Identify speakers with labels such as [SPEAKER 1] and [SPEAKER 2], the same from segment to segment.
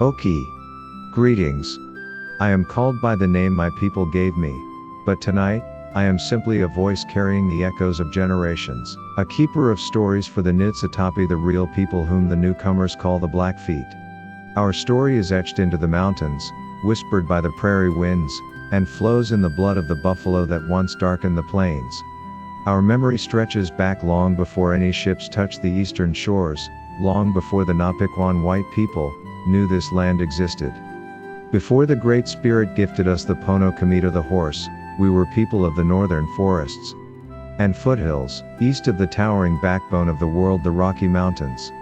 [SPEAKER 1] Oki. Greetings. I am called by the name my people gave me, but tonight, I am simply a voice carrying the echoes of generations, a keeper of stories for the Nitsitapi, the real people whom the newcomers call the Blackfeet. Our story is etched into the mountains, whispered by the prairie winds, and flows in the blood of the buffalo that once darkened the plains. Our memory stretches back long before any ships touched the eastern shores, long before the Napiquan white people knew this land existed. Before the Great Spirit gifted us the Pono Kamita the horse, we were people of the northern forests and foothills, east of the towering backbone of the world, the Rocky Mountains.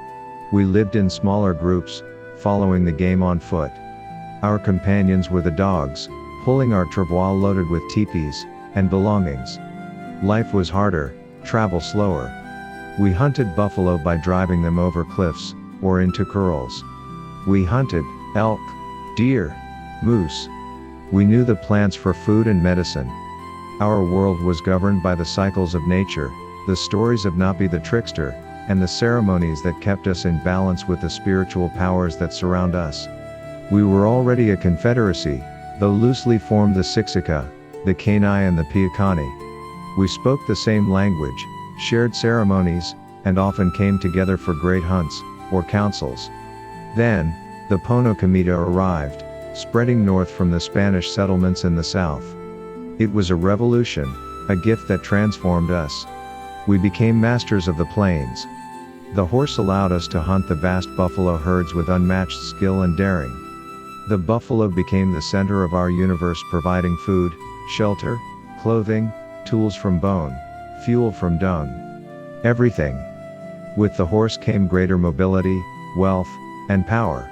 [SPEAKER 1] We lived in smaller groups, following the game on foot. Our companions were the dogs, pulling our travois loaded with teepees and belongings. Life was harder, travel slower. We hunted buffalo by driving them over cliffs, or into curls. We hunted elk, deer, moose. We knew the plants for food and medicine. Our world was governed by the cycles of nature, the stories of Napi the trickster, and the ceremonies that kept us in balance with the spiritual powers that surround us. We were already a confederacy, though loosely formed the Siksika, the Kainai and the Piakani. We spoke the same language, shared ceremonies, and often came together for great hunts, or councils. Then, the Pono Kamita arrived, spreading north from the Spanish settlements in the south. It was a revolution, a gift that transformed us. We became masters of the plains. The horse allowed us to hunt the vast buffalo herds with unmatched skill and daring. The buffalo became the center of our universe, providing food, shelter, clothing, tools from bone, fuel from dung. Everything. With the horse came greater mobility, wealth, and power.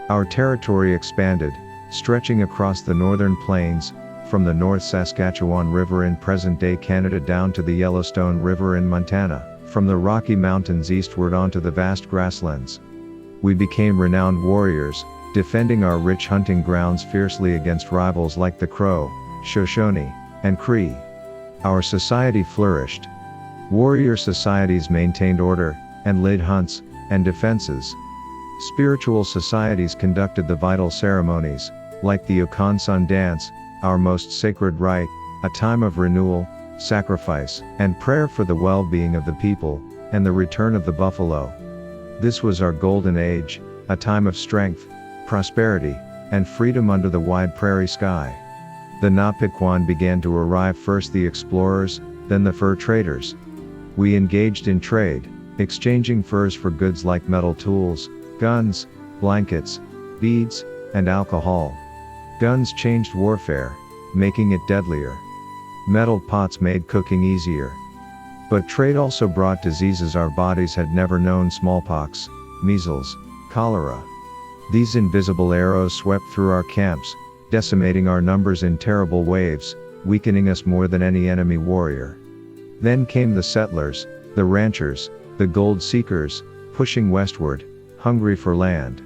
[SPEAKER 1] Our territory expanded, stretching across the northern plains, from the North Saskatchewan River in present-day Canada down to the Yellowstone River in Montana, from the Rocky Mountains eastward onto the vast grasslands. We became renowned warriors, defending our rich hunting grounds fiercely against rivals like the Crow, Shoshone, and Cree. Our society flourished. Warrior societies maintained order, and laid hunts and defenses. Spiritual societies conducted the vital ceremonies, like the Okansan dance, our most sacred rite, a time of renewal, sacrifice, and prayer for the well-being of the people, and the return of the buffalo. This was our golden age, a time of strength, prosperity, and freedom under the wide prairie sky. The Napiquan began to arrive, first the explorers, then the fur traders. We engaged in trade, exchanging furs for goods like metal tools, guns, blankets, beads, and alcohol. Guns changed warfare, making it deadlier. Metal pots made cooking easier. But trade also brought diseases our bodies had never known: smallpox, measles, cholera. These invisible arrows swept through our camps, decimating our numbers in terrible waves, weakening us more than any enemy warrior. Then came the settlers, the ranchers, the gold seekers, pushing westward, hungry for land.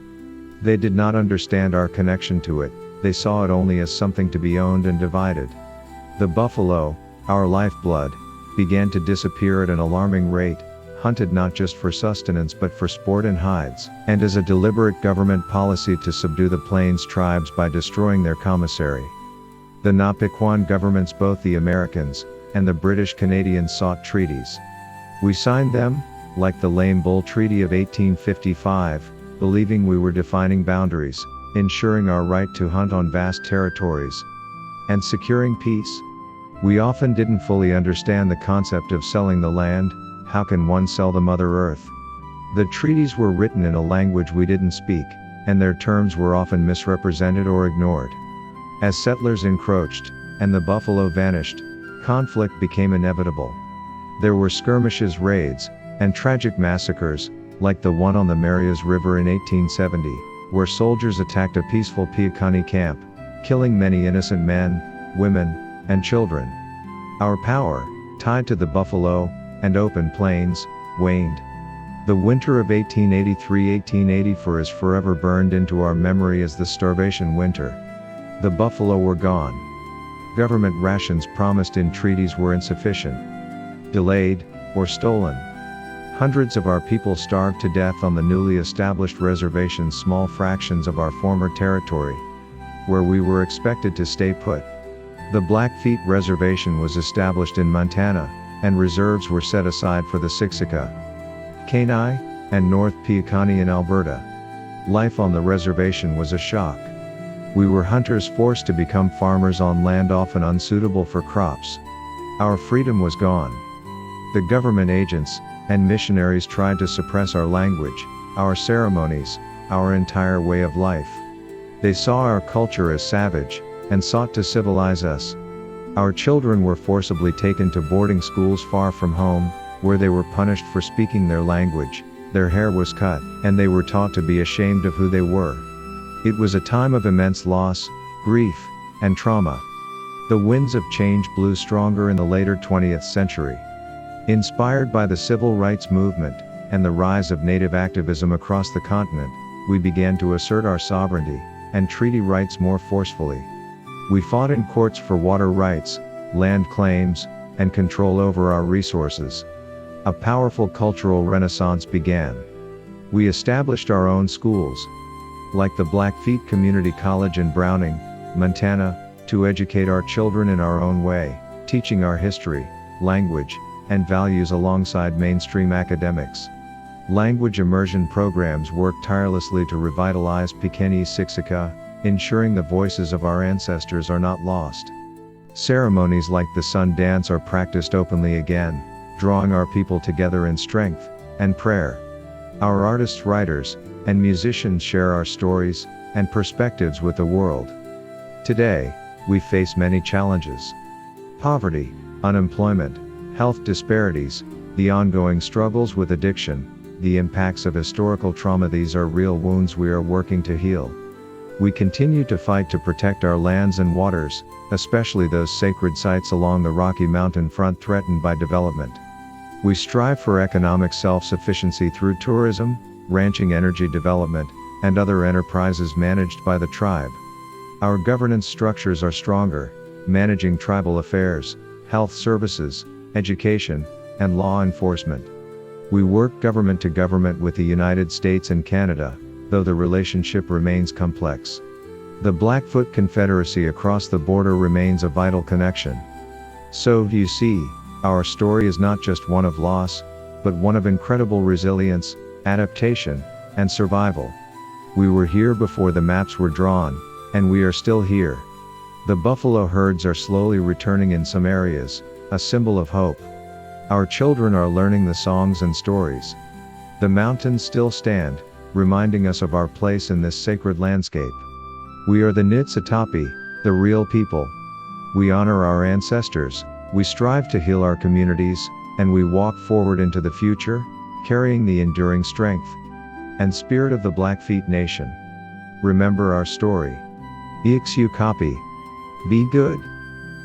[SPEAKER 1] They did not understand our connection to it, they saw it only as something to be owned and divided. The buffalo, our lifeblood, began to disappear at an alarming rate, hunted not just for sustenance but for sport and hides, and as a deliberate government policy to subdue the plains tribes by destroying their commissary. The Napiquan governments, both the Americans and the British Canadians, sought treaties. We signed them, like the Lame Bull Treaty of 1855, believing we were defining boundaries, ensuring our right to hunt on vast territories, and securing peace. We often didn't fully understand the concept of selling the land. How can one sell the Mother Earth? The treaties were written in a language we didn't speak, and their terms were often misrepresented or ignored. As settlers encroached, and the buffalo vanished, conflict became inevitable. There were skirmishes, raids, and tragic massacres, like the one on the Marias River in 1870, where soldiers attacked a peaceful Piakani camp, killing many innocent men, women, and children. Our power, tied to the buffalo and open plains, waned. The winter of 1883-1884 is forever burned into our memory as the starvation winter. The buffalo were gone. Government rations promised in treaties were insufficient, delayed, or stolen. Hundreds of our people starved to death on the newly established reservations, small fractions of our former territory, where we were expected to stay put. The Blackfeet Reservation was established in Montana, and reserves were set aside for the Siksika, Kainai, and North Piikani in Alberta. Life on the reservation was a shock. We were hunters forced to become farmers on land often unsuitable for crops. Our freedom was gone. The government agents and missionaries tried to suppress our language, our ceremonies, our entire way of life. They saw our culture as savage, and sought to civilize us. Our children were forcibly taken to boarding schools far from home, where they were punished for speaking their language. Their hair was cut, and they were taught to be ashamed of who they were. It was a time of immense loss, grief, and trauma. The winds of change blew stronger in the later 20th century. Inspired by the civil rights movement, and the rise of Native activism across the continent, we began to assert our sovereignty and treaty rights more forcefully. We fought in courts for water rights, land claims, and control over our resources. A powerful cultural renaissance began. We established our own schools, like the Blackfeet Community College in Browning, Montana, to educate our children in our own way, teaching our history, language, and values alongside mainstream academics. Language immersion programs work tirelessly to revitalize Piikani Siksika, ensuring the voices of our ancestors are not lost. Ceremonies like the Sun Dance are practiced openly again, drawing our people together in strength and prayer. Our artists, writers, and musicians share our stories and perspectives with the world. Today, we face many challenges: poverty, unemployment, health disparities, the ongoing struggles with addiction, the impacts of historical trauma. These are real wounds we are working to heal. We continue to fight to protect our lands and waters, especially those sacred sites along the Rocky Mountain front threatened by development. We strive for economic self-sufficiency through tourism, ranching, energy development, and other enterprises managed by the tribe. Our governance structures are stronger, managing tribal affairs, health services, education, and law enforcement. We work government to government with the United States and Canada, though the relationship remains complex. The Blackfoot Confederacy across the border remains a vital connection. So, you see, our story is not just one of loss, but one of incredible resilience, adaptation, and survival. We were here before the maps were drawn, and we are still here. The buffalo herds are slowly returning in some areas, a symbol of hope. Our children are learning the songs and stories. The mountains still stand, reminding us of our place in this sacred landscape. We are the Niitsitapi, the real people. We honor our ancestors, we strive to heal our communities, and we walk forward into the future, carrying the enduring strength and spirit of the Blackfeet Nation. Remember our story. Ixu copy. Be good.